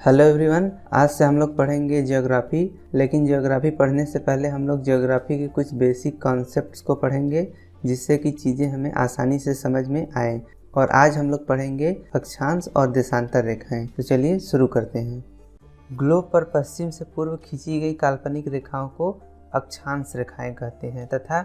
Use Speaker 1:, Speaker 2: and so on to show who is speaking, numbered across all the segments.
Speaker 1: Hello everyone. आज से हम लोग पढ़ेंगे ज्योग्राफी। लेकिन ज्योग्राफी पढ़ने से पहले हम लोग ज्योग्राफी के कुछ बेसिक कॉन्सेप्ट्स को पढ़ेंगे, जिससे कि चीज़ें हमें आसानी से समझ में आए। और आज हम लोग पढ़ेंगे अक्षांश और देशांतर रेखाएं। तो चलिए शुरू करते हैं। ग्लोब पर पश्चिम से पूर्व खींची गई काल्पनिक रेखाओं को अक्षांश रेखाएं कहते हैं तथा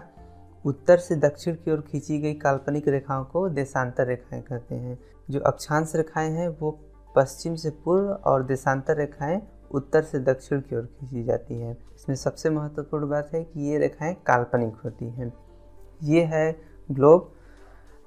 Speaker 1: उत्तर से दक्षिण की ओर खींची गई काल्पनिक रेखाओं को देशांतर रेखाएं कहते हैं। जो अक्षांश रेखाएं हैं वो पश्चिम से पूर्व और देशांतर रेखाएं उत्तर से दक्षिण की ओर खींची जाती हैं। इसमें सबसे महत्वपूर्ण बात है कि ये रेखाएं काल्पनिक होती हैं। ये है ग्लोब।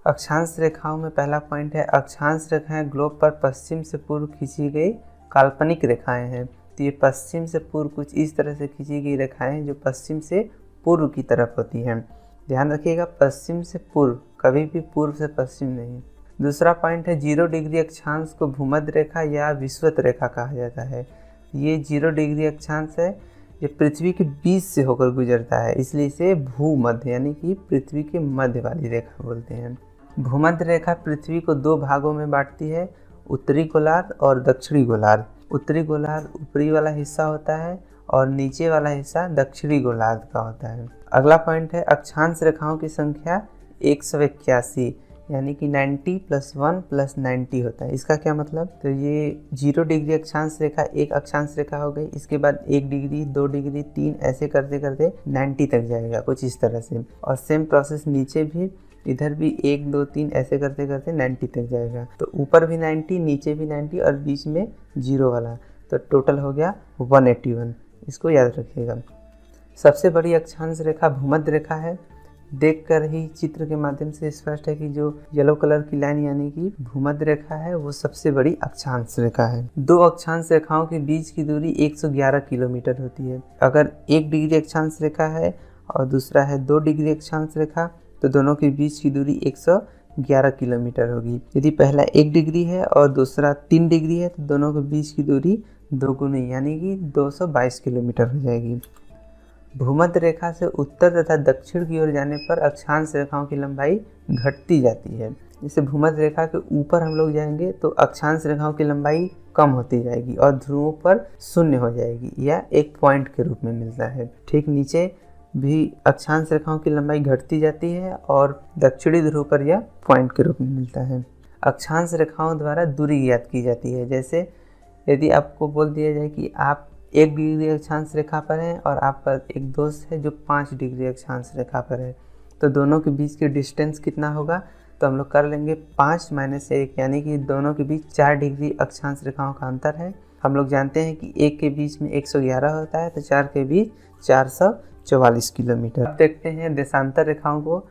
Speaker 1: अक्षांश रेखाओं में पहला पॉइंट है, अक्षांश रेखाएं ग्लोब पर पश्चिम से पूर्व खींची गई काल्पनिक रेखाएं हैं। तो ये पश्चिम से पूर्व कुछ इस तरह से खींची गई रेखाएं जो पश्चिम से पूर्व की तरफ होती हैं। ध्यान रखिएगा, पश्चिम से पूर्व, कभी भी पूर्व से पश्चिम नहीं। दूसरा पॉइंट है, 0 डिग्री अक्षांश को भूमध्य रेखा या विषुवत रेखा कहा जाता है। ये 0 डिग्री अक्षांश है, ये पृथ्वी के बीच से होकर गुजरता है, इसलिए इसे भूमध्य यानी कि पृथ्वी के मध्य वाली रेखा बोलते हैं। भूमध्य रेखा पृथ्वी को 2 भागों में बांटती है, उत्तरी गोलार्ध और दक्षिणी गोलार्ध। उत्तरी गोलार्ध ऊपरी वाला हिस्सा होता है और नीचे वाला हिस्सा दक्षिणी गोलार्ध का होता है। अगला पॉइंट है, अक्षांश रेखाओं की संख्या 181 यानी कि 90 + 1 + 90 होता है। इसका क्या मतलब? तो ये 0 डिग्री अक्षांश रेखा एक अक्षांश रेखा हो गई, इसके बाद 1 डिग्री 2 डिग्री 3 ऐसे करते करते 90 तक जाएगा, कुछ इस तरह से। और सेम प्रोसेस नीचे भी, इधर भी 1 2 3 ऐसे करते करते 90 तक जाएगा। तो ऊपर भी 90, नीचे भी 90 और बीच में 0 वाला, तो टोटल हो गया 181। इसको याद रखिएगा। सबसे बड़ी अक्षांश रेखा भूमध्य रेखा है। देखकर ही चित्र के माध्यम से स्पष्ट है कि जो येलो कलर की लाइन यानी कि भूमध्य रेखा है वो सबसे बड़ी अक्षांश रेखा है। 2 अक्षांश रेखाओं के बीच की दूरी 111 किलोमीटर होती है। अगर 1 डिग्री अक्षांश रेखा है और दूसरा है 2 डिग्री अक्षांश रेखा, तो दोनों के बीच की दूरी 111 किलोमीटर होगी। यदि पहला 1 डिग्री है और दूसरा 3 डिग्री है, तो दोनों के बीच की दूरी दोगुनी यानी कि 222 किलोमीटर हो जाएगी। भूमध्य रेखा से उत्तर तथा दक्षिण की ओर जाने पर अक्षांश रेखाओं की लंबाई घटती जाती है। जैसे भूमध्य रेखा के ऊपर हम लोग जाएंगे तो अक्षांश रेखाओं की लंबाई कम होती जाएगी और ध्रुवों पर 0 हो जाएगी या एक पॉइंट के रूप में मिलता है। ठीक नीचे भी अक्षांश रेखाओं की लंबाई घटती जाती है और दक्षिणी ध्रुव पर यह पॉइंट के रूप में मिलता है। अक्षांश रेखाओं द्वारा दूरी ज्ञात की जाती है। जैसे यदि आपको बोल दिया जाए कि आप 1 डिग्री अक्षांश रेखा पर है और आपका एक दोस्त है जो 5 डिग्री अक्षांश रेखा पर है, तो दोनों के बीच की डिस्टेंस कितना होगा? तो हम लोग कर लेंगे 5 - 1 यानी कि दोनों के बीच 4 डिग्री अक्षांश रेखाओं का अंतर है। हम लोग जानते हैं कि 1 के बीच में 111 होता है, तो 4 के बीच 444 किलोमीटर। अब देखते हैं देशांतर रेखाओं को।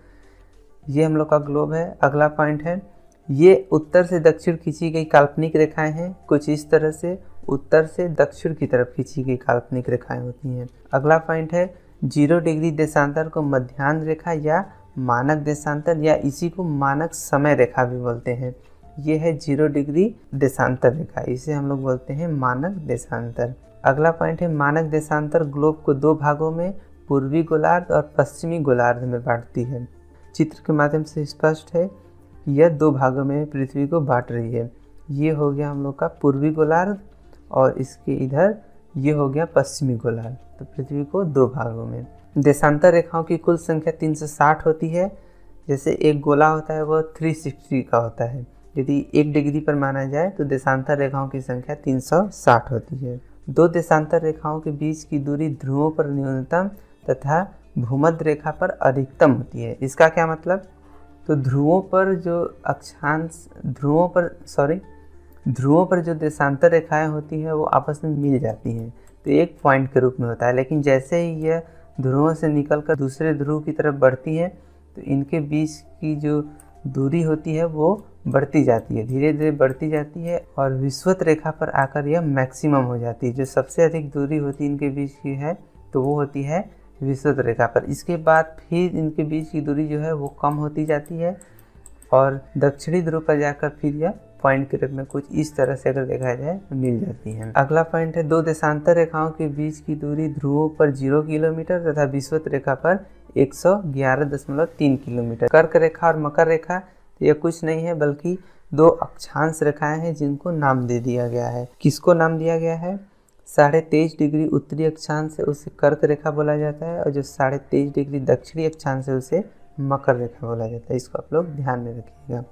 Speaker 1: ये हम लोग का ग्लोब है। अगला पॉइंट है, ये उत्तर से दक्षिण खींची गई काल्पनिक रेखाएं हैं। कुछ इस तरह से उत्तर से दक्षिण की तरफ खींची गई काल्पनिक रेखाएं होती हैं। अगला पॉइंट है, 0 डिग्री देशांतर को मध्याह्न रेखा या मानक देशांतर या इसी को मानक समय रेखा भी बोलते हैं। ये है 0 डिग्री देशांतर रेखा, इसे हम लोग बोलते हैं मानक देशांतर। अगला पॉइंट है, मानक देशांतर ग्लोब को 2 भागों में पूर्वी गोलार्ध और पश्चिमी गोलार्ध में बांटती है। चित्र के माध्यम से स्पष्ट है, यह 2 भागों में पृथ्वी को बांट रही है। ये हो गया हम लोग का पूर्वी गोलार्ध और इसके इधर ये हो गया पश्चिमी गोलार्ध। तो पृथ्वी को 2 भागों में। देशांतर रेखाओं की कुल संख्या 360 होती है। जैसे एक गोला होता है वह 360 का होता है। यदि 1 डिग्री पर माना जाए तो देशांतर रेखाओं की संख्या 360 होती है। 2 देशांतर रेखाओं के बीच की दूरी ध्रुवों पर न्यूनतम तथा भूमध्य रेखा पर अधिकतम होती है। इसका क्या मतलब? तो ध्रुवों पर जो देशांतर रेखाएं होती हैं वो आपस में मिल जाती हैं, तो एक पॉइंट के रूप में होता है। लेकिन जैसे ही यह ध्रुवों से निकलकर दूसरे ध्रुव की तरफ बढ़ती है तो इनके बीच की जो दूरी होती है वो बढ़ती जाती है, धीरे धीरे बढ़ती जाती है और विषुवत रेखा पर आकर यह मैक्सिमम हो जाती है। जो सबसे अधिक दूरी होती है इनके बीच की है तो वो होती है विषुवत रेखा पर। इसके बाद फिर इनके बीच की दूरी जो है वो कम होती जाती है और दक्षिणी ध्रुव पर जाकर फिर यह पॉइंट के रूप में कुछ इस तरह से अगर देखा जाए तो मिल जाती है। अगला पॉइंट है, 2 देशांतर रेखाओं के बीच की दूरी ध्रुवों पर 0 किलोमीटर तथा विषुवत रेखा पर 111.3 किलोमीटर। कर्क रेखा और मकर रेखा ये कुछ नहीं है बल्कि दो अक्षांश रेखाएं हैं जिनको नाम दे दिया गया है। किसको नाम दिया गया है? 23.5 डिग्री उत्तरी अक्षांश है उसे कर्क रेखा बोला जाता है, और जो 23.5 डिग्री दक्षिणी अक्षांश है उसे मकर रेखा बोला जाता है। इसको आप लोग ध्यान में रखिएगा।